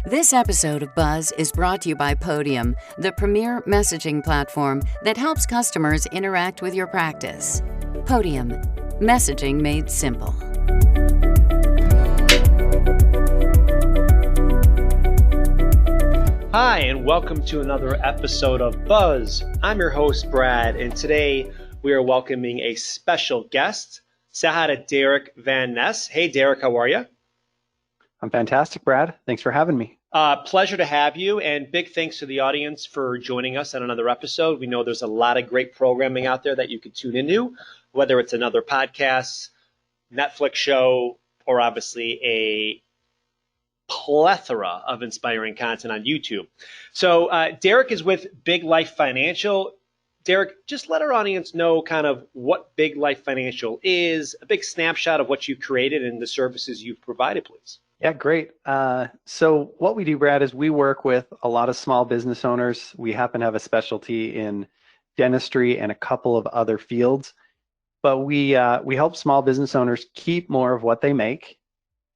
This episode of Buzz is brought to you by Podium, the premier messaging platform that helps customers interact with your practice. Podium, messaging made simple. Hi, and welcome to another episode of Buzz. I'm your host, Brad, and today we are welcoming a special guest. Say hi to Derek Van Ness. Hey, Derek, how are you? I'm fantastic, Brad. Thanks for having me. Pleasure to have you, and big thanks to the audience for joining us on another episode. We know there's a lot of great programming out there that you can tune into, whether it's another podcast, Netflix show, or obviously a plethora of inspiring content on YouTube. So Derek is with Big Life Financial. Derek, just let our audience know kind of what Big Life Financial is, a big snapshot of what you created and the services you've provided, please. Yeah, great. So what we do, Brad, is we work with a lot of small business owners. We happen to have a specialty in dentistry and a couple of other fields, but we help small business owners keep more of what they make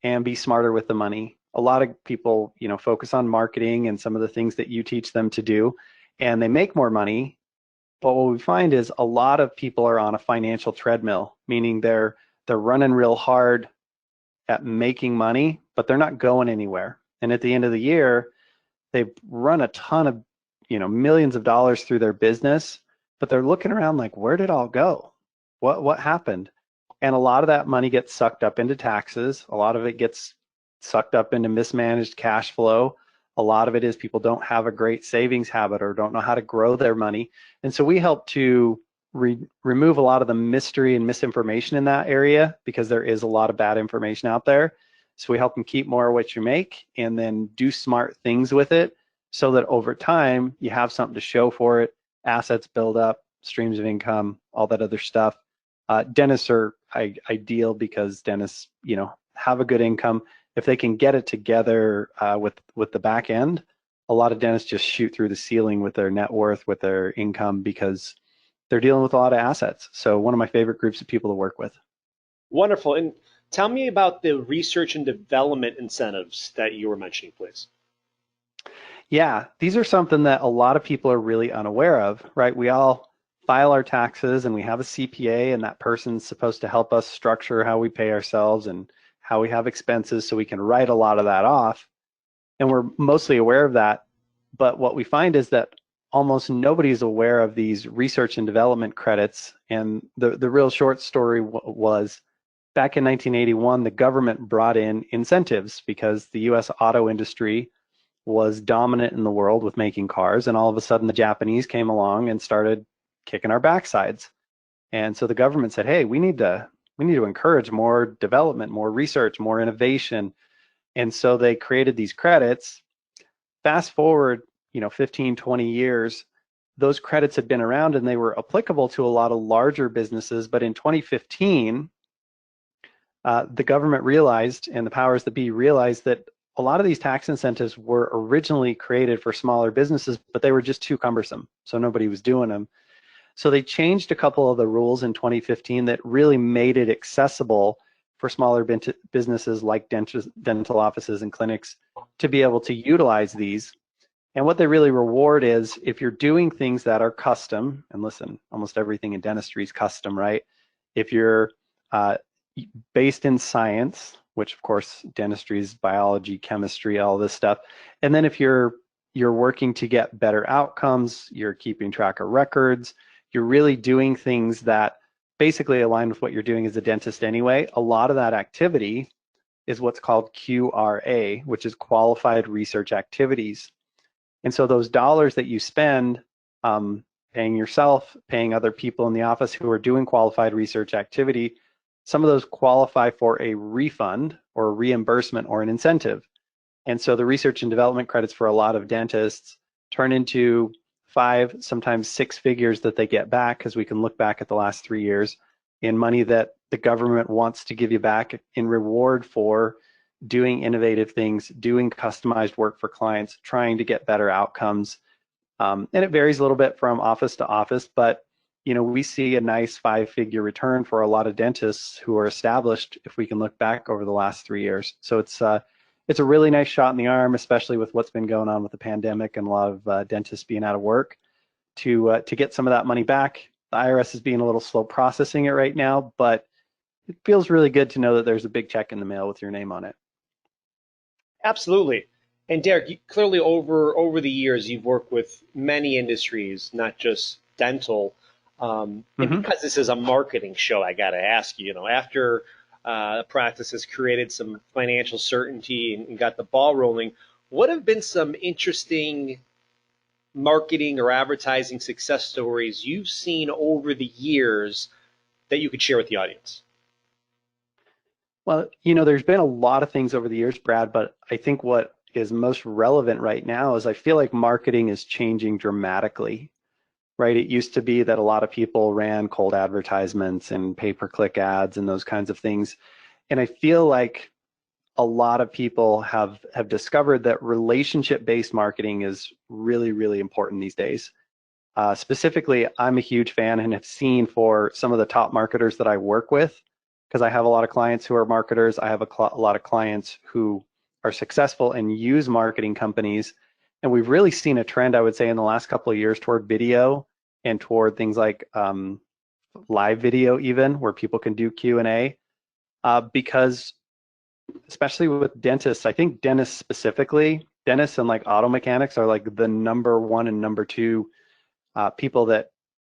and be smarter with the money. A lot of people, focus on marketing and some of the things that you teach them to do, and they make more money. But what we find is a lot of people are on a financial treadmill, meaning they're running real hard at making money, but they're not going anywhere. And at the end of the year, they've run a ton of, millions of dollars through their business, but they're looking around like, where did it all go? What happened? And a lot of that money gets sucked up into taxes. A lot of it gets sucked up into mismanaged cash flow. A lot of it is people don't have a great savings habit or don't know how to grow their money. And so we help to remove a lot of the mystery and misinformation in that area, because there is a lot of bad information out there. So we help them keep more of what you make and then do smart things with it so that over time you have something to show for it. Assets build up, streams of income, all that other stuff. Dentists are ideal because dentists, have a good income. If they can get it together with the back end, a lot of dentists just shoot through the ceiling with their net worth, with their income, because they're dealing with a lot of assets. So one of my favorite groups of people to work with. Wonderful. And tell me about the research and development incentives that you were mentioning, please. Yeah, these are something that a lot of people are really unaware of, right? We all file our taxes and we have a CPA, and that person's supposed to help us structure how we pay ourselves and how we have expenses so we can write a lot of that off. And we're mostly aware of that. But what we find is that almost nobody's aware of these research and development credits. And the real short story was back in 1981, the government brought in incentives because the US auto industry was dominant in the world with making cars. And all of a sudden the Japanese came along and started kicking our backsides. And so the government said, hey, we need to encourage more development, more research, more innovation. And so they created these credits. Fast forward, 15, 20 years, those credits had been around and they were applicable to a lot of larger businesses. But in 2015, the government realized, and the powers that be realized, that a lot of these tax incentives were originally created for smaller businesses, but they were just too cumbersome. So nobody was doing them. So they changed a couple of the rules in 2015 that really made it accessible for smaller businesses like dental offices and clinics to be able to utilize these. And what they really reward is if you're doing things that are custom, and listen, almost everything in dentistry is custom, right? If you're based in science, which of course dentistry is biology, chemistry, all this stuff. And then if you're working to get better outcomes, you're keeping track of records, you're really doing things that basically align with what you're doing as a dentist anyway. A lot of that activity is what's called QRA, which is qualified research activities. And so those dollars that you spend paying yourself, paying other people in the office who are doing qualified research activity, some of those qualify for a refund or a reimbursement or an incentive. And so the research and development credits for a lot of dentists turn into 5, sometimes 6 figures that they get back, because we can look back at the last 3 years in money that the government wants to give you back in reward for doing innovative things, doing customized work for clients, trying to get better outcomes. And it varies a little bit from office to office, but we see a nice 5-figure return for a lot of dentists who are established if we can look back over the last 3 years. So it's a really nice shot in the arm, especially with what's been going on with the pandemic and a lot of dentists being out of work to get some of that money back. The IRS is being a little slow processing it right now, but it feels really good to know that there's a big check in the mail with your name on it. Absolutely. And Derek, clearly over the years, you've worked with many industries, not just dental. And because this is a marketing show, I got to ask you, after the practice has created some financial certainty and got the ball rolling, what have been some interesting marketing or advertising success stories you've seen over the years that you could share with the audience? Well, there's been a lot of things over the years, Brad, but I think what is most relevant right now is I feel like marketing is changing dramatically, right? It used to be that a lot of people ran cold advertisements and pay-per-click ads and those kinds of things. And I feel like a lot of people have discovered that relationship-based marketing is really, really important these days. Specifically, I'm a huge fan and have seen for some of the top marketers that I work with, because I have a lot of clients who are marketers. I have a lot of clients who are successful and use marketing companies. And we've really seen a trend, I would say, in the last couple of years toward video and toward things like live video even, where people can do Q&A. Because especially with dentists, I think dentists specifically, dentists and like auto mechanics are like the number one and number two people that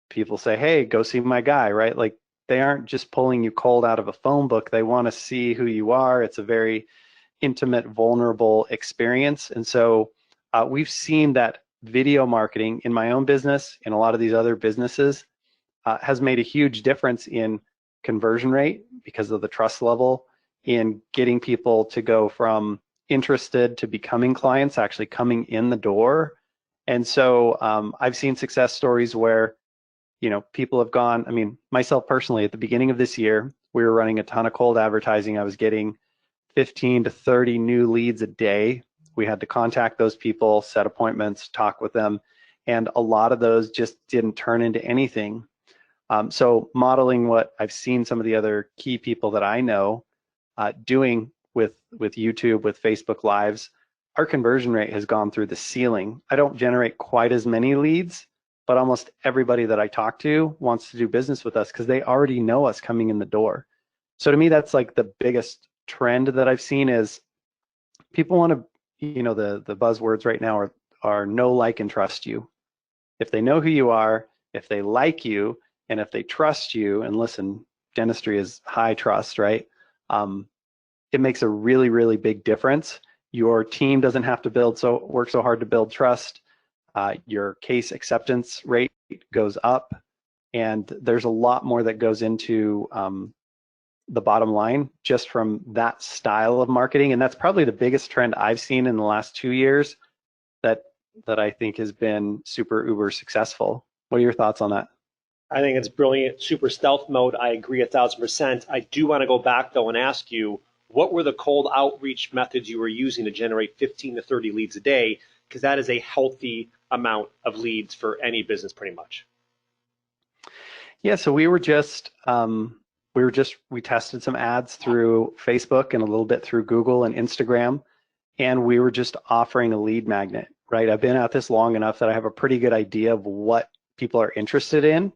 people say, hey, go see my guy, right? Like they aren't just pulling you cold out of a phone book. They want to see who you are. It's a very intimate, vulnerable experience. And so we've seen that video marketing in my own business and a lot of these other businesses has made a huge difference in conversion rate because of the trust level, in getting people to go from interested to becoming clients, actually coming in the door. And so I've seen success stories where, people have gone, I mean, myself personally, at the beginning of this year, we were running a ton of cold advertising. I was getting 15 to 30 new leads a day. We had to contact those people, set appointments, talk with them, and a lot of those just didn't turn into anything. So modeling what I've seen some of the other key people that I know doing with YouTube, with Facebook Lives, our conversion rate has gone through the ceiling. I don't generate quite as many leads, but almost everybody that I talk to wants to do business with us because they already know us coming in the door. So to me, that's like the biggest trend that I've seen is people want to, the buzzwords right now are know, like, and trust you. If they know who you are, if they like you, and if they trust you, and listen, dentistry is high trust, right? It makes a really, really big difference. Your team doesn't have to work so hard to build trust. Your case acceptance rate goes up, and there's a lot more that goes into the bottom line just from that style of marketing. And that's probably the biggest trend I've seen in the last 2 years that I think has been super uber successful. What are your thoughts on that? I think it's brilliant. Super stealth mode. I agree 1,000%. I do want to go back though and ask you, what were the cold outreach methods you were using to generate 15 to 30 leads a day? Because that is a healthy amount of leads for any business pretty much. Yeah, so we tested some ads through Facebook and a little bit through Google and Instagram, and we were just offering a lead magnet, right? I've been at this long enough that I have a pretty good idea of what people are interested in.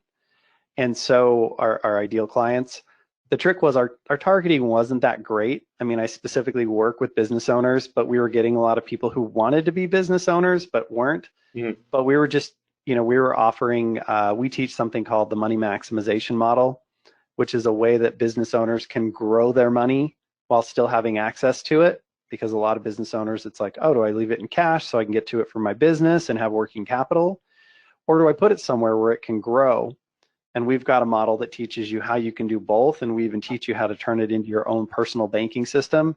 And so our ideal clients, the trick was our targeting wasn't that great. I mean, I specifically work with business owners, but we were getting a lot of people who wanted to be business owners but weren't. Mm-hmm. But we were just, we were offering, we teach something called the money maximization model, which is a way that business owners can grow their money while still having access to it. Because a lot of business owners, it's like, oh, do I leave it in cash so I can get to it for my business and have working capital? Or do I put it somewhere where it can grow? And we've got a model that teaches you how you can do both, and we even teach you how to turn it into your own personal banking system.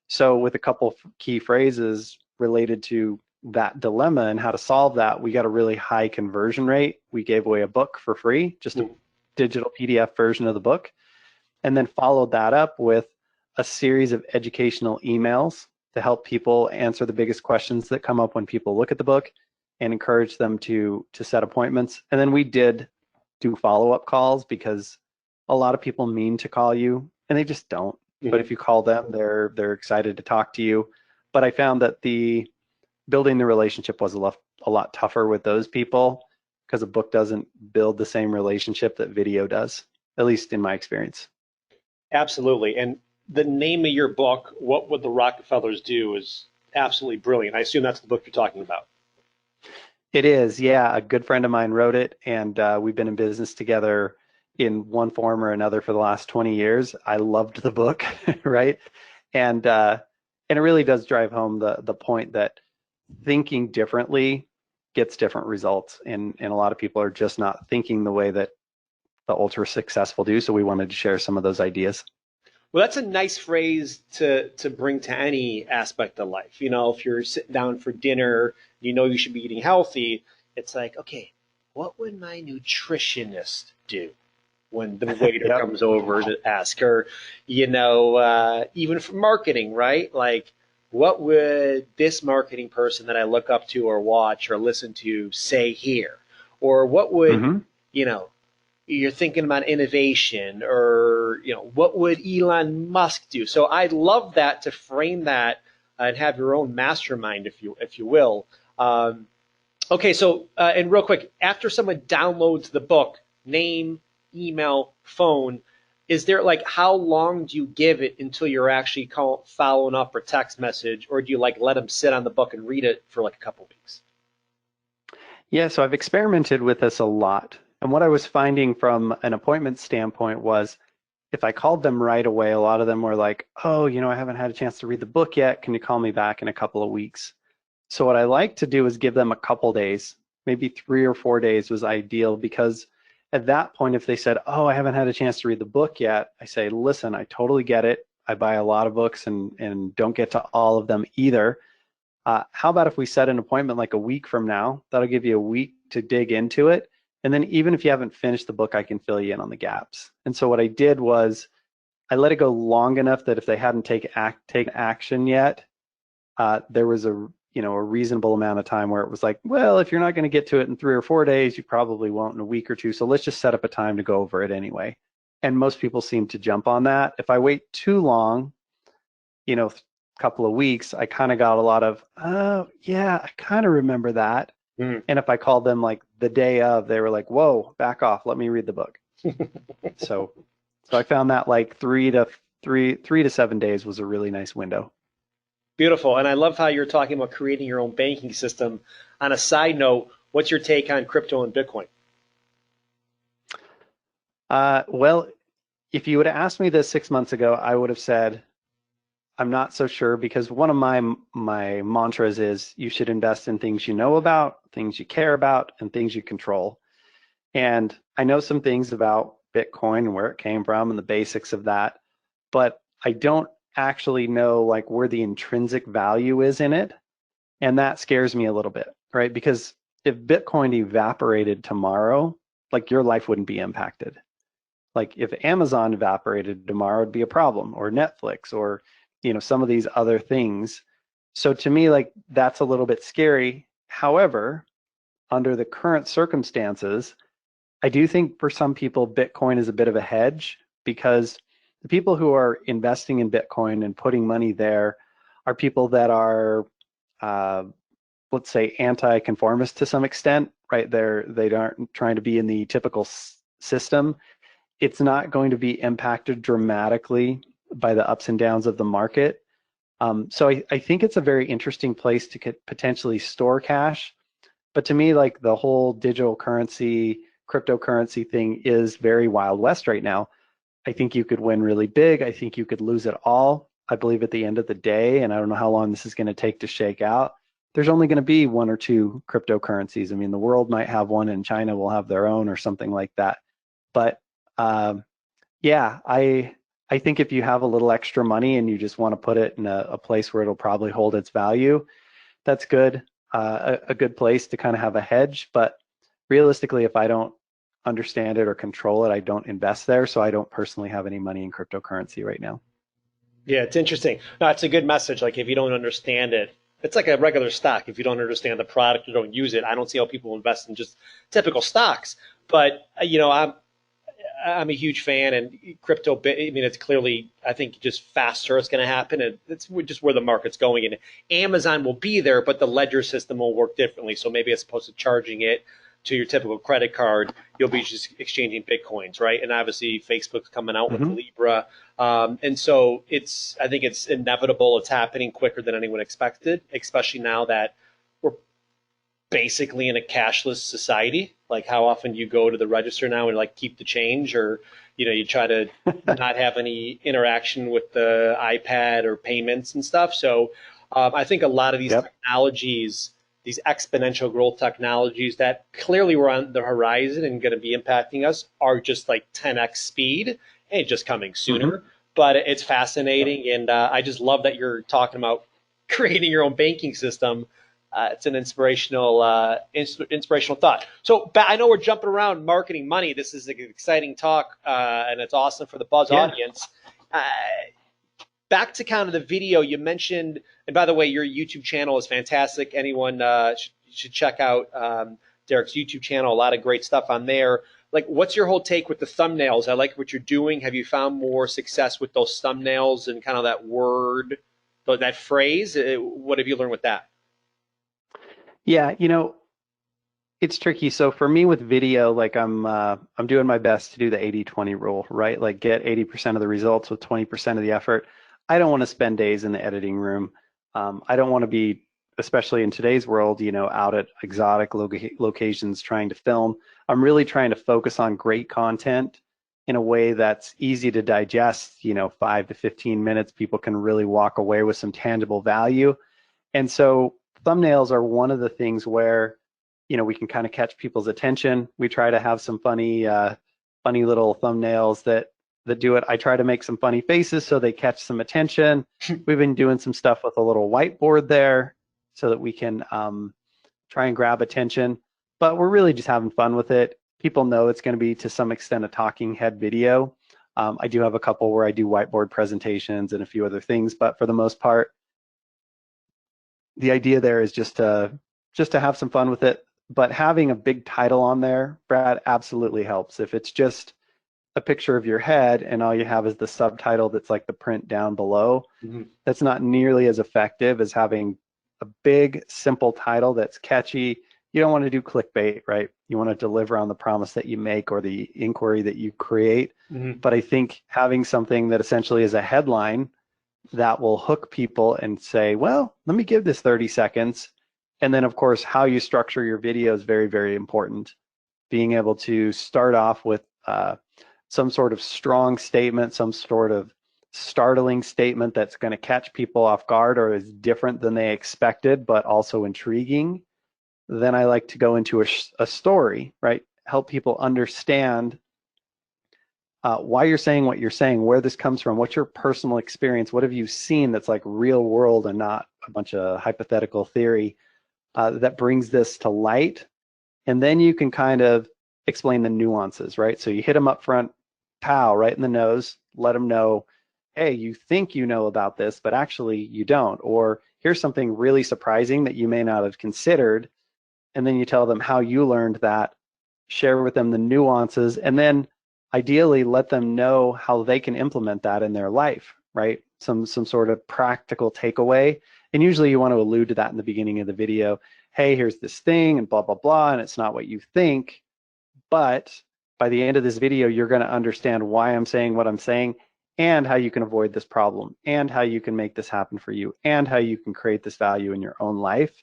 So with a couple of key phrases related to that dilemma and how to solve that, we got a really high conversion rate. We gave away a book for free, just a digital PDF version of the book, and then followed that up with a series of educational emails to help people answer the biggest questions that come up when people look at the book and encourage them to set appointments. And then we did do follow-up calls because a lot of people mean to call you and they just don't. Mm-hmm. But if you call them, they're excited to talk to you. but I found that the building the relationship was a lot tougher with those people because a book doesn't build the same relationship that video does, at least in my experience. Absolutely. And the name of your book, What Would the Rockefellers Do, is absolutely brilliant. I assume that's the book you're talking about. It is, yeah. A good friend of mine wrote it, and we've been in business together in one form or another for the last 20 years. I loved the book, right? And it really does drive home the point that thinking differently gets different results, and a lot of people are just not thinking the way that the ultra successful do. So we wanted to share some of those ideas. Well, that's a nice phrase to bring to any aspect of life. You know, if you're sitting down for dinner, you know you should be eating healthy. It's like, okay, what would my nutritionist do when the waiter Yep. comes over to ask her? Even for marketing, right? Like, what would this marketing person that I look up to or watch or listen to say here? Or what would, Hmm. you know, you're thinking about innovation, or what would Elon Musk do? So I love that, to frame that and have your own mastermind, if you will. Okay, so and real quick, after someone downloads the book, name, email, phone, is there, like, how long do you give it until you're actually following up or text message, or do you like let them sit on the book and read it for like a couple weeks? Yeah, so I've experimented with this a lot. And what I was finding from an appointment standpoint was if I called them right away, a lot of them were like, oh, I haven't had a chance to read the book yet. Can you call me back in a couple of weeks? So what I like to do is give them a couple days, maybe 3 or 4 days was ideal, because at that point, if they said, oh, I haven't had a chance to read the book yet, I say, listen, I totally get it. I buy a lot of books and don't get to all of them either. How about if we set an appointment like a week from now? That'll give you a week to dig into it. And then even if you haven't finished the book, I can fill you in on the gaps. And so what I did was I let it go long enough that if they hadn't taken action yet, there was a reasonable amount of time where it was like, well, if you're not going to get to it in 3 or 4 days, you probably won't in a week or two. So let's just set up a time to go over it anyway. And most people seem to jump on that. If I wait too long, couple of weeks, I kind of got a lot of, oh, yeah, I kind of remember that. Hmm. And if I called them like the day of, they were like, whoa, back off, let me read the book. So I found that like 3 to 7 days was a really nice window. Beautiful. And I love how you're talking about creating your own banking system. On a side note, what's your take on crypto and Bitcoin? Well, if you would have asked me this 6 months ago, I would have said, I'm not so sure, because one of my mantras is you should invest in things you know about, things you care about, and things you control. And I know some things about Bitcoin and where it came from and the basics of that, but I don't actually know like where the intrinsic value is in it. And that scares me a little bit, right? Because if Bitcoin evaporated tomorrow, like your life wouldn't be impacted. Like if Amazon evaporated tomorrow, it'd be a problem, or Netflix, or some of these other things. So to me, like that's a little bit scary. However, under the current circumstances, I do think for some people, Bitcoin is a bit of a hedge, because the people who are investing in Bitcoin and putting money there are people that are, uh, let's say, anti-conformist to some extent, right? They aren't trying to be in the typical system. It's not going to be impacted dramatically by the ups and downs of the market. So I think it's a very interesting place to potentially store cash. But to me, like the whole digital currency, cryptocurrency thing is very Wild West right now. I think you could win really big. I think you could lose it all. I believe at the end of the day, and I don't know how long this is going to take to shake out, there's only going to be one or two cryptocurrencies. I mean, the world might have one and China will have their own or something like that. But yeah, I think if you have a little extra money and you just want to put it in a place where it'll probably hold its value, that's good. A good place to kind of have a hedge. But realistically, if I don't understand it or control it, I don't invest there. So I don't personally have any money in cryptocurrency right now. Yeah, it's interesting. No, it's a good message. Like, if you don't understand it, it's like a regular stock. If you don't understand the product, you don't use it. I don't see how people invest in just typical stocks. But I'm a huge fan, and crypto. I mean, it's clearly, I think, just faster it's going to happen, and it's just where the market's going. And Amazon will be there, but the ledger system will work differently. So maybe as opposed to charging it to your typical credit card, you'll be just exchanging bitcoins, right? And obviously, Facebook's coming out with Libra, and so I think it's inevitable. It's happening quicker than anyone expected, especially now that we're basically in a cashless society. Like, how often do you go to the register now and like keep the change, or you try to not have any interaction with the iPad or payments and stuff. So I think a lot of these technologies, these exponential growth technologies that clearly were on the horizon and going to be impacting us, are just like 10x speed and just coming sooner. But it's fascinating, and I just love that you're talking about creating your own banking system. It's an inspirational thought. So I know we're jumping around marketing money. This is an exciting talk, and it's awesome for the Buzz audience. Back to kind of the video you mentioned, and by the way, your YouTube channel is fantastic. Anyone should check out Derek's YouTube channel. A lot of great stuff on there. Like, what's your whole take with the thumbnails? I like what you're doing. Have you found more success with those thumbnails and kind of that word, that phrase? What have you learned with that? Yeah, it's tricky. So for me with video, like I'm doing my best to do the 80-20 rule, right? Like get 80% of the results with 20% of the effort. I don't want to spend days in the editing room. I don't want to be, especially in today's world, out at exotic locations trying to film. I'm really trying to focus on great content in a way that's easy to digest, 5 to 15 minutes. People can really walk away with some tangible value. And so thumbnails are one of the things where, we can kind of catch people's attention. We try to have some funny little thumbnails that do it. I try to make some funny faces so they catch some attention. We've been doing some stuff with a little whiteboard there so that we can try and grab attention. But we're really just having fun with it. People know it's going to be, to some extent, a talking head video. I do have a couple where I do whiteboard presentations and a few other things, but for the most part, the idea there is just to have some fun with it. But having a big title on there, Brad, absolutely helps. If it's just a picture of your head and all you have is the subtitle that's like the print down below, that's not nearly as effective as having a big, simple title that's catchy. You don't want to do clickbait, right? You want to deliver on the promise that you make or the inquiry that you create. But I think having something that essentially is a headline that will hook people and say, well, let me give this 30 seconds. And then, of course, how you structure your video is very, very important. Being able to start off with some sort of strong statement, some sort of startling statement that's going to catch people off guard or is different than they expected, but also intriguing. Then I like to go into a story, right? Help people understand why you're saying what you're saying, where this comes from, what's your personal experience, what have you seen that's like real world and not a bunch of hypothetical theory that brings this to light. And then you can kind of explain the nuances, right? So you hit them up front, pow, right in the nose, let them know, hey, you think you know about this, but actually you don't. Or here's something really surprising that you may not have considered. And then you tell them how you learned that, share with them the nuances, and then ideally let them know how they can implement that in their life, right? Some sort of practical takeaway. And usually you want to allude to that in the beginning of the video. Hey, here's this thing and blah, blah, blah, and it's not what you think. But by the end of this video, you're going to understand why I'm saying what I'm saying and how you can avoid this problem and how you can make this happen for you and how you can create this value in your own life.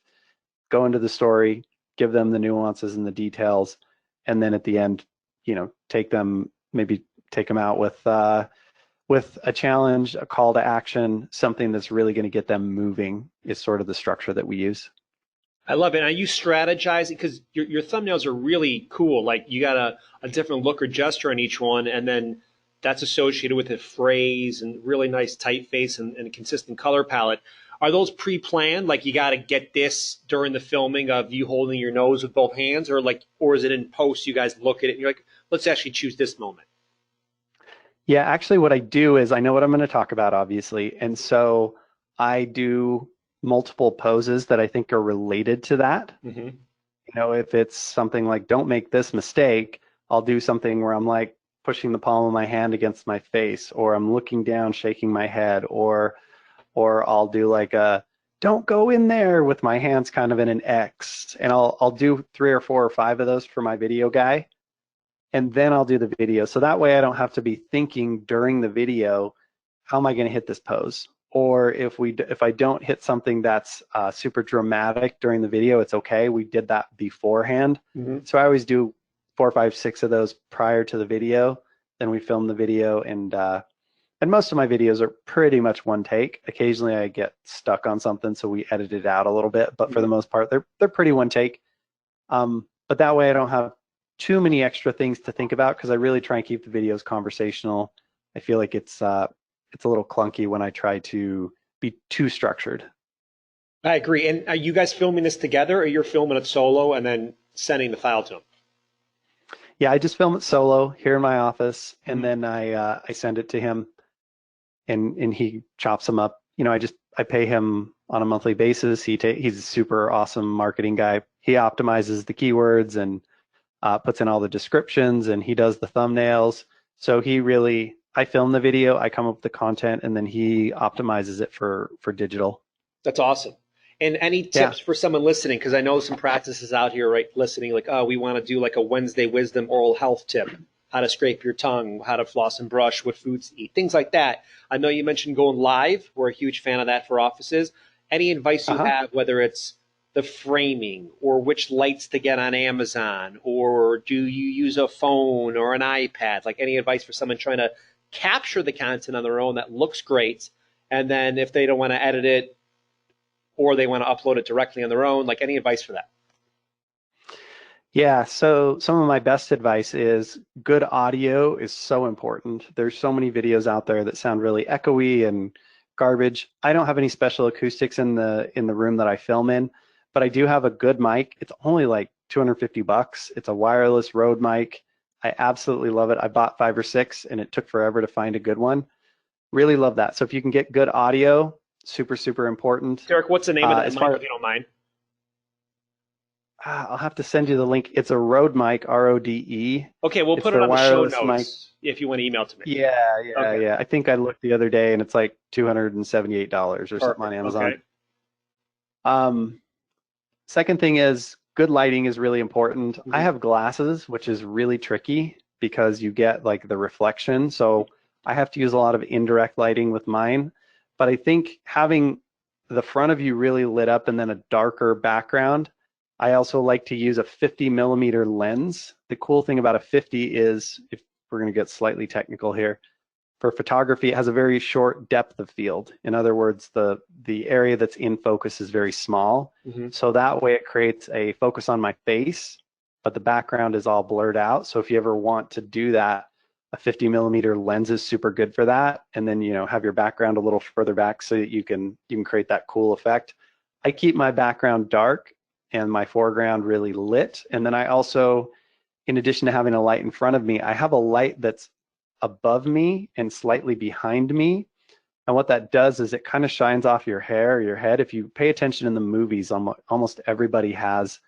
Go into the story, give them the nuances and the details, and then at the end, take them out with a challenge, a call to action, something that's really going to get them moving is sort of the structure that we use. I love it. Are you strategizing? Because your thumbnails are really cool. Like, you got a different look or gesture on each one, and then that's associated with a phrase and really nice typeface and a consistent color palette. Are those pre-planned? Like, you got to get this during the filming of you holding your nose with both hands, or is it in post? You guys look at it and you're like, let's actually choose this moment. Yeah, actually what I do is I know what I'm going to talk about, obviously. And so I do multiple poses that I think are related to that. If it's something like, don't make this mistake, I'll do something where I'm like, pushing the palm of my hand against my face, or I'm looking down, shaking my head, or I'll do like a don't go in there with my hands kind of in an X, and I'll do 3 or 4 or 5 of those for my video guy, and then I'll do the video. So that way I don't have to be thinking during the video, how am I going to hit this pose? Or if I don't hit something that's super dramatic during the video, it's okay. We did that beforehand. So I always do 4, 5, 6 of those prior to the video. Then we film the video, and most of my videos are pretty much one take. Occasionally I get stuck on something, so we edit it out a little bit. But for the most part, they're pretty one take. But that way I don't have too many extra things to think about, because I really try and keep the videos conversational. I feel like it's a little clunky when I try to be too structured. I agree. And are you guys filming this together, or you're filming it solo and then sending the file to him? Yeah, I just film it solo here in my office, and then I send it to him, and he chops them up. You know, I pay him on a monthly basis. He's a super awesome marketing guy. He optimizes the keywords and puts in all the descriptions, and he does the thumbnails. So I film the video, I come up with the content, and then he optimizes it for digital. That's awesome. And any tips for someone listening? Because I know some practices out here, right, listening, like, oh, we want to do like a Wednesday wisdom oral health tip, how to scrape your tongue, how to floss and brush, what foods to eat, things like that. I know you mentioned going live. We're a huge fan of that for offices. Any advice you have, whether it's the framing or which lights to get on Amazon, or do you use a phone or an iPad? Like, any advice for someone trying to capture the content on their own that looks great, and then if they don't want to edit it or they want to upload it directly on their own, like, any advice for that? Yeah, so some of my best advice is good audio is so important. There's so many videos out there that sound really echoey and garbage. I don't have any special acoustics in the room that I film in, but I do have a good mic. It's only like $250. It's a wireless Rode mic. I absolutely love it. I bought 5 or 6, and it took forever to find a good one. Really love that. So if you can get good audio, super, super important. Derek, what's the name of that mic, if you don't mind? I'll have to send you the link. It's a Rode mic, RODE. Okay, we'll put it on the show notes if you want to email it to me. Yeah. I think I looked the other day, and it's like $278 or something on Amazon. Okay. Second thing is good lighting is really important. I have glasses, which is really tricky because you get like the reflection. So I have to use a lot of indirect lighting with mine. But I think having the front of you really lit up and then a darker background. I also like to use a 50 millimeter lens. The cool thing about a 50 is, if we're going to get slightly technical here, for photography, it has a very short depth of field. In other words, the area that's in focus is very small. So that way it creates a focus on my face, but the background is all blurred out. So if you ever want to do that, a 50 millimeter lens is super good for that. And then, you know, have your background a little further back so that you can create that cool effect. I keep my background dark and my foreground really lit. And then I also, in addition to having a light in front of me, I have a light that's above me and slightly behind me. And what that does is it kind of shines off your hair or your head. If you pay attention in the movies, almost everybody has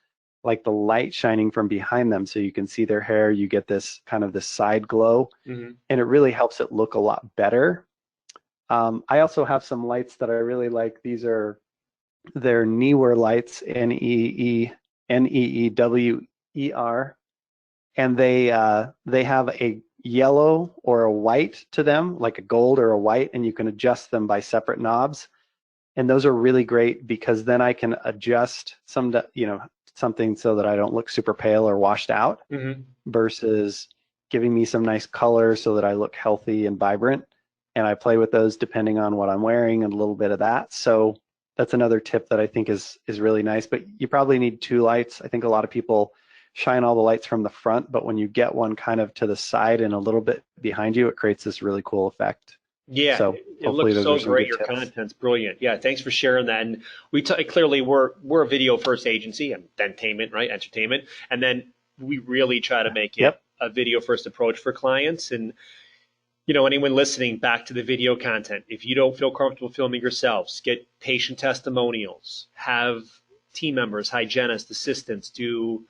like the light shining from behind them, so you can see their hair. You get this kind of this side glow, and it really helps it look a lot better. I also have some lights that I really like. They're Neewer lights, Neewer, and they have a yellow or a white to them, like a gold or a white, and you can adjust them by separate knobs. And those are really great because then I can adjust something so that I don't look super pale or washed out, versus giving me some nice color so that I look healthy and vibrant. And I play with those depending on what I'm wearing and a little bit of that. So that's another tip that I think is really nice. But you probably need 2 lights. I think a lot of people shine all the lights from the front, but when you get one kind of to the side and a little bit behind you, it creates this really cool effect. Yeah, so it looks so great. Your content's brilliant. Yeah, thanks for sharing that. And clearly we're a video first agency, and Dentainment, right? Entertainment, and then we really try to make it a video first approach for clients. And you know, anyone listening, back to the video content. If you don't feel comfortable filming yourselves, get patient testimonials, have team members, hygienists, assistants do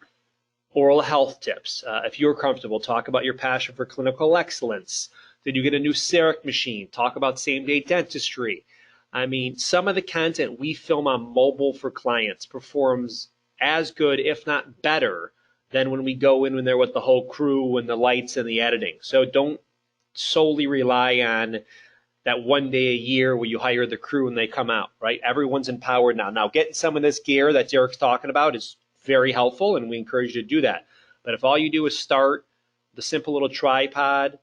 oral health tips. If you're comfortable, talk about your passion for clinical excellence. Did you get a new CEREC machine? Talk about same-day dentistry. I mean, some of the content we film on mobile for clients performs as good, if not better, than when we go in there with the whole crew and the lights and the editing. So don't solely rely on that one day a year where you hire the crew and they come out, right? Everyone's empowered now. Now, getting some of this gear that Derek's talking about is very helpful, and we encourage you to do that. But if all you do is start the simple little tripod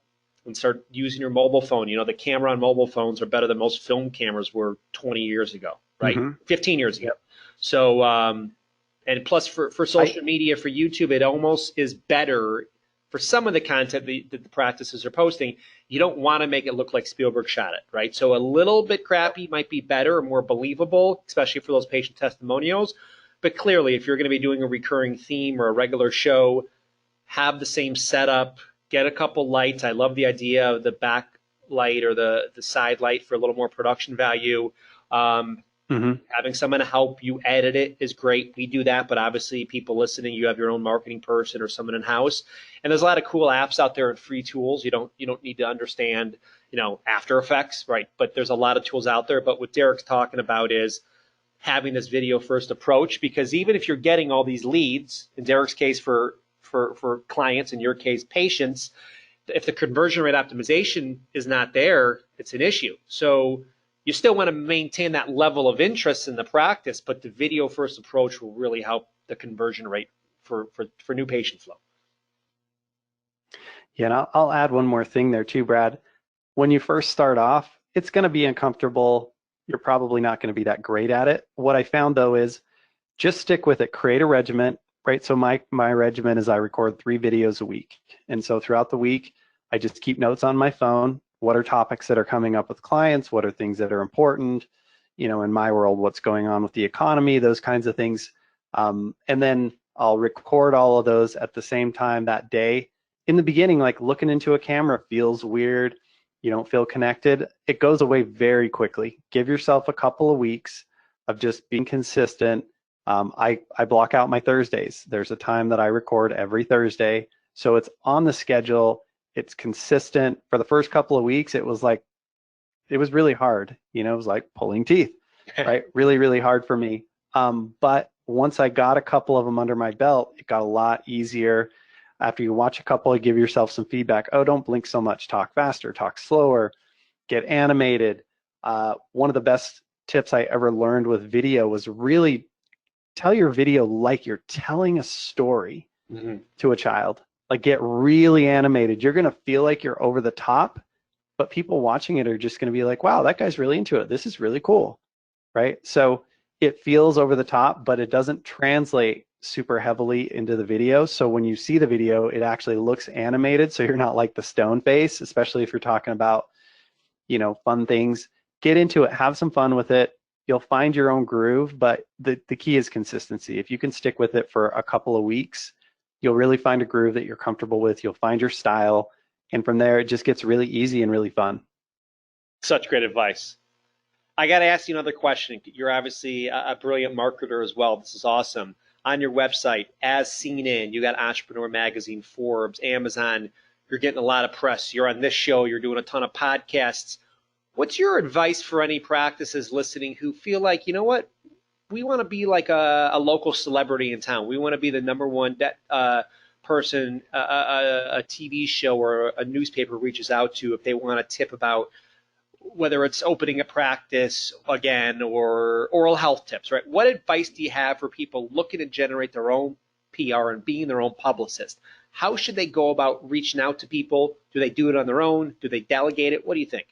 and start using your mobile phone, the camera on mobile phones are better than most film cameras were 20 years ago, right? 15 years ago. Yep. So, and plus for social media, for YouTube, it almost is better for some of the content that the practices are posting. You don't want to make it look like Spielberg shot it, right? So a little bit crappy might be better or more believable, especially for those patient testimonials. But clearly, if you're going to be doing a recurring theme or a regular show, have the same setup, get a couple lights. I love the idea of the back light or the side light for a little more production value. Having someone to help you edit it is great. We do that, but obviously people listening, you have your own marketing person or someone in house. And there's a lot of cool apps out there and free tools. You don't need to understand, After Effects, right? But there's a lot of tools out there. But what Derek's talking about is having this video first approach, because even if you're getting all these leads, in Derek's case for clients, in your case patients, if the conversion rate optimization is not there, it's an issue. So you still want to maintain that level of interest in the practice, but the video first approach will really help the conversion rate for new patient flow. Yeah, and I'll add one more thing there too, Brad. When you first start off, it's going to be uncomfortable. You're probably not going to be that great at it. What I found though is just stick with it, create a regimen, right? So my regimen is I record 3 videos a week. And so throughout the week, I just keep notes on my phone. What are topics that are coming up with clients? What are things that are important? In my world, what's going on with the economy, those kinds of things. And then I'll record all of those at the same time that day. In the beginning, like looking into a camera feels weird. You don't feel connected. It goes away very quickly. Give yourself a couple of weeks of just being consistent. I block out my Thursdays. There's a time that I record every Thursday. So it's on the schedule. It's consistent. For the first couple of weeks, it was really hard. It was like pulling teeth, right? Really, really hard for me. But once I got a couple of them under my belt, it got a lot easier. After you watch a couple, give yourself some feedback. Oh, don't blink so much. Talk faster, talk slower, get animated. One of the best tips I ever learned with video was really tell your video like you're telling a story to a child. Like get really animated. You're going to feel like you're over the top, but people watching it are just going to be like, wow, that guy's really into it. This is really cool, right? So it feels over the top, but it doesn't translate super heavily into the video. So when you see the video, it actually looks animated. So you're not like the stone face, especially if you're talking about, fun things. Get into it, have some fun with it. You'll find your own groove, but the key is consistency. If you can stick with it for a couple of weeks, you'll really find a groove that you're comfortable with. You'll find your style. And from there, it just gets really easy and really fun. Such great advice. I got to ask you another question. You're obviously a brilliant marketer as well. This is awesome. On your website, as seen in, you got Entrepreneur Magazine, Forbes, Amazon. You're getting a lot of press. You're on this show. You're doing a ton of podcasts. What's your advice for any practices listening who feel like, what? We want to be like a local celebrity in town. We want to be the number one person a TV show or a newspaper reaches out to if they want a tip about whether it's opening a practice again or oral health tips, right? What advice do you have for people looking to generate their own PR and being their own publicist? How should they go about reaching out to people? Do they do it on their own? Do they delegate it? What do you think?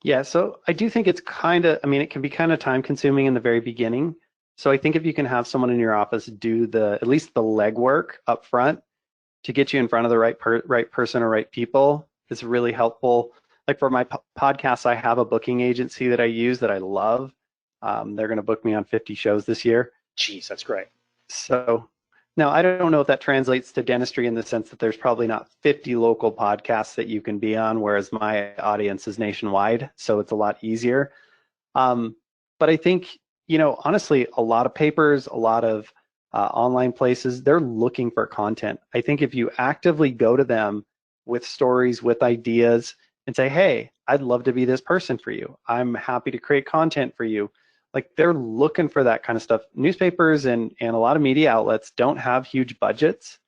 Yeah, so I do think it can be kind of time consuming in the very beginning. So I think if you can have someone in your office do at least the legwork up front to get you in front of the right person or right people is really helpful. Like for my podcast, I have a booking agency that I use that I love. They're going to book me on 50 shows this year. Jeez, that's great. So now I don't know if that translates to dentistry in the sense that there's probably not 50 local podcasts that you can be on, whereas my audience is nationwide. So it's a lot easier. But I think, honestly, a lot of papers, a lot of online places, they're looking for content. I think if you actively go to them with stories, with ideas, and say, hey, I'd love to be this person for you. I'm happy to create content for you. Like they're looking for that kind of stuff. Newspapers and a lot of media outlets don't have huge budgets.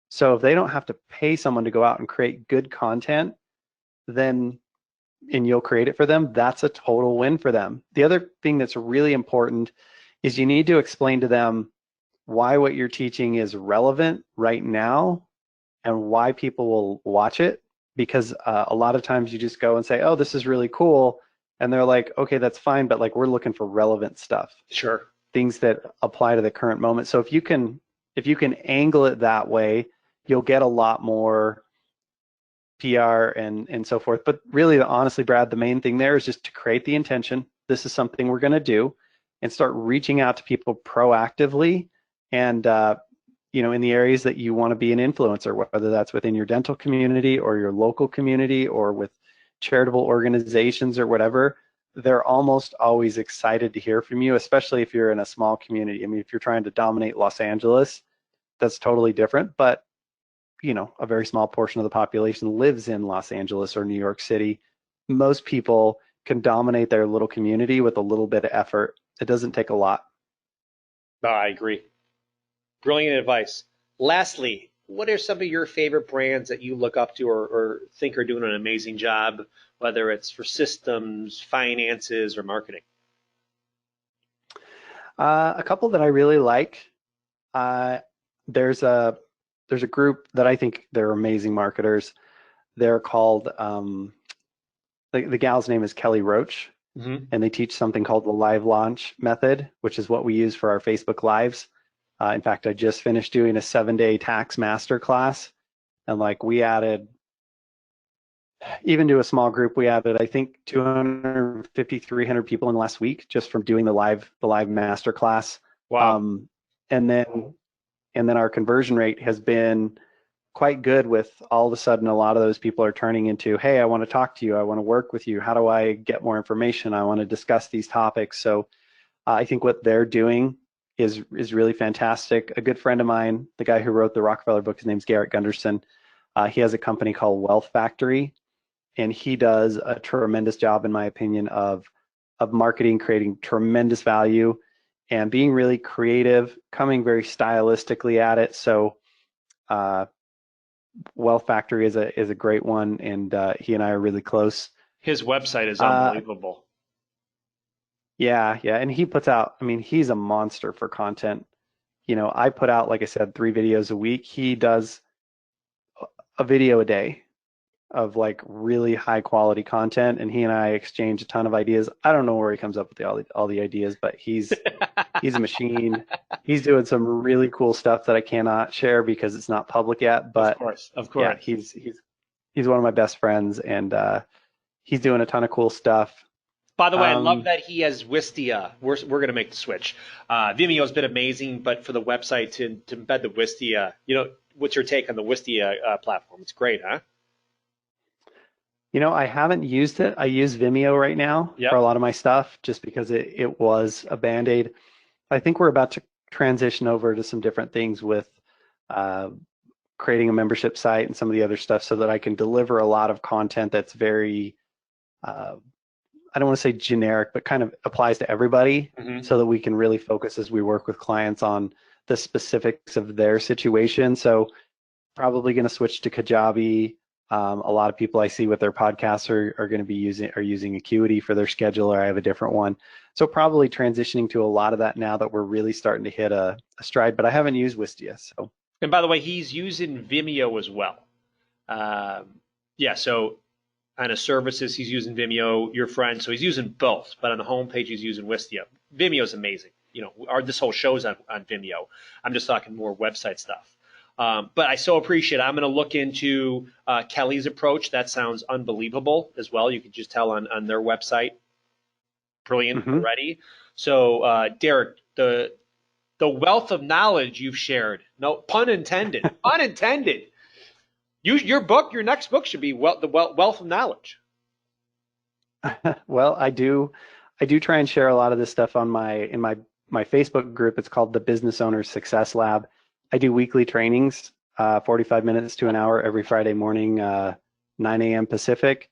So if they don't have to pay someone to go out and create good content, then and you'll create it for them, that's a total win for them. The other thing that's really important is you need to explain to them why what you're teaching is relevant right now and why people will watch it. Because a lot of times you just go and say, oh, this is really cool. And they're like, okay, that's fine. But like, we're looking for relevant stuff. Sure. Things that apply to the current moment. So if you can angle it that way, you'll get a lot more PR and so forth. But really, honestly, Brad, the main thing there is just to create the intention. This is something we're going to do, and start reaching out to people proactively. And in the areas that you want to be an influencer, whether that's within your dental community or your local community or with charitable organizations or whatever, they're almost always excited to hear from you, especially if you're in a small community. I mean, if you're trying to dominate Los Angeles, that's totally different. But a very small portion of the population lives in Los Angeles or New York City. Most people can dominate their little community with a little bit of effort. It doesn't take a lot. No, I agree. Brilliant advice. Lastly, what are some of your favorite brands that you look up to or think are doing an amazing job, whether it's for systems, finances, or marketing? A couple that I really like. There's a group that I think they're amazing marketers. They're called the gal's name is Kelly Roach, and they teach something called the live launch method, which is what we use for our Facebook lives. In fact, I just finished doing a 7-day tax master class, and like we added, even to a small group, we added I think 250, 300 people in the last week just from doing the live master class. Wow. And then our conversion rate has been quite good, with all of a sudden a lot of those people are turning into, hey, I want to talk to you, I want to work with you, how do I get more information, I want to discuss these topics. So I think what they're doing is really fantastic. A good friend of mine, the guy who wrote the Rockefeller book, his name's Garrett Gunderson. He has a company called Wealth Factory, and he does a tremendous job, in my opinion, of marketing, creating tremendous value, and being really creative, coming very stylistically at it. So Wealth Factory is a great one, and he and I are really close. His website is unbelievable. Yeah, and he puts out, I mean, he's a monster for content. I put out, like I said, 3 videos a week. He does a video a day of like really high quality content, and he and I exchange a ton of ideas. I don't know where he comes up with all the ideas, but he's a machine. He's doing some really cool stuff that I cannot share because it's not public yet. But of course, yeah, he's one of my best friends, and he's doing a ton of cool stuff. By the way, I love that he has Wistia. We're going to make the switch. Vimeo's been amazing, but for the website to embed the Wistia, what's your take on the Wistia platform? It's great, huh? I haven't used it. I use Vimeo right now for a lot of my stuff, just because it was a Band-Aid. I think we're about to transition over to some different things with creating a membership site and some of the other stuff, so that I can deliver a lot of content that's very, I don't want to say generic, but kind of applies to everybody, so that we can really focus as we work with clients on the specifics of their situation. So probably going to switch to Kajabi. A lot of people I see with their podcasts are going to be using Acuity for their scheduler. I have a different one. So probably transitioning to a lot of that now that we're really starting to hit a stride, but I haven't used Wistia. So. And by the way, he's using Vimeo as well. So on his services, he's using Vimeo, your friend. So he's using both, but on the homepage, he's using Wistia. Vimeo is amazing. This whole show's on Vimeo. I'm just talking more website stuff. But I so appreciate it. I'm going to look into Kelly's approach. That sounds unbelievable as well. You can just tell on their website. Brilliant already. So, Derek, the wealth of knowledge you've shared, no pun intended, pun intended. Your next book should be the wealth of knowledge. Well, I do try and share a lot of this stuff in my my Facebook group. It's called the Business Owners Success Lab. I do weekly trainings, 45 minutes to an hour every Friday morning, 9 a.m. Pacific.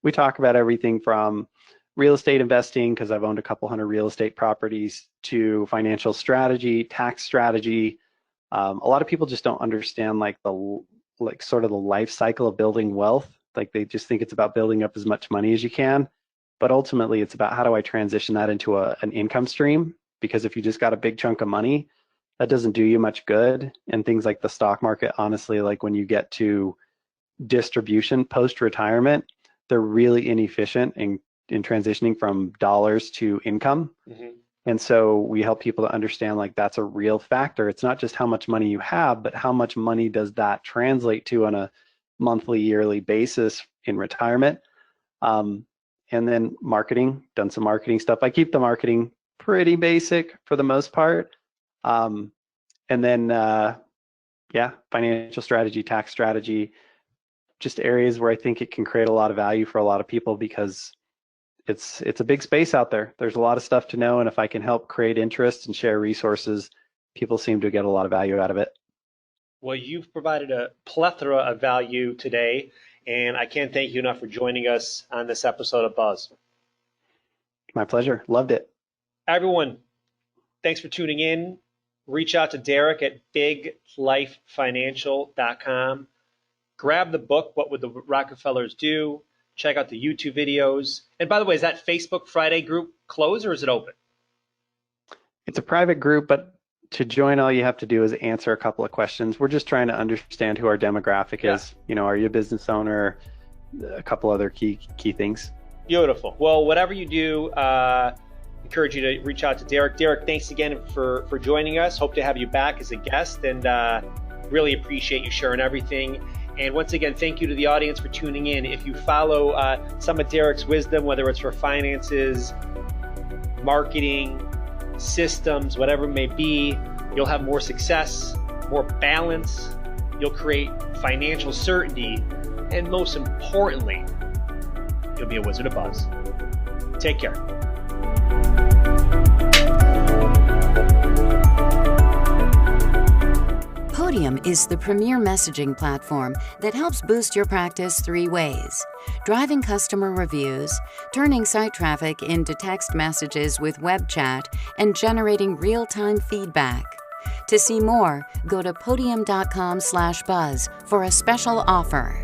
We talk about everything from real estate investing, because I've owned a couple hundred real estate properties, to financial strategy, tax strategy. A lot of people just don't understand sort of the life cycle of building wealth. Like they just think it's about building up as much money as you can, but ultimately it's about how do I transition that into an income stream? Because if you just got a big chunk of money, that doesn't do you much good. And things like the stock market, honestly, like when you get to distribution post-retirement, they're really inefficient in transitioning from dollars to income. Mm-hmm. And so we help people to understand like that's a real factor. It's not just how much money you have, but how much money does that translate to on a monthly, yearly basis in retirement. And then marketing, done some marketing stuff. I keep the marketing pretty basic for the most part. And then, financial strategy, tax strategy, just areas where I think it can create a lot of value for a lot of people, because it's a big space out there. There's a lot of stuff to know, and if I can help create interest and share resources, people seem to get a lot of value out of it. Well, you've provided a plethora of value today, and I can't thank you enough for joining us on this episode of Buzz. My pleasure. Loved it. Everyone, thanks for tuning in. Reach out to Derek at biglifefinancial.com. Grab the book, What Would the Rockefellers Do? Check out the YouTube videos. And by the way, is that Facebook Friday group closed or is it open? It's a private group, but to join, all you have to do is answer a couple of questions. We're just trying to understand who our demographic is. You know, are you a business owner? A couple other key things. Beautiful. Well, whatever you do, encourage you to reach out to Derek. Derek, thanks again for joining us. Hope to have you back as a guest, and really appreciate you sharing everything. And once again, thank you to the audience for tuning in. If you follow some of Derek's wisdom, whether it's for finances, marketing, systems, whatever it may be, you'll have more success, more balance, you'll create financial certainty, and most importantly, you'll be a Wizard of Buzz. Take care. Podium is the premier messaging platform that helps boost your practice 3 ways: driving customer reviews, turning site traffic into text messages with web chat, and generating real-time feedback. To see more, go to podium.com/buzz for a special offer.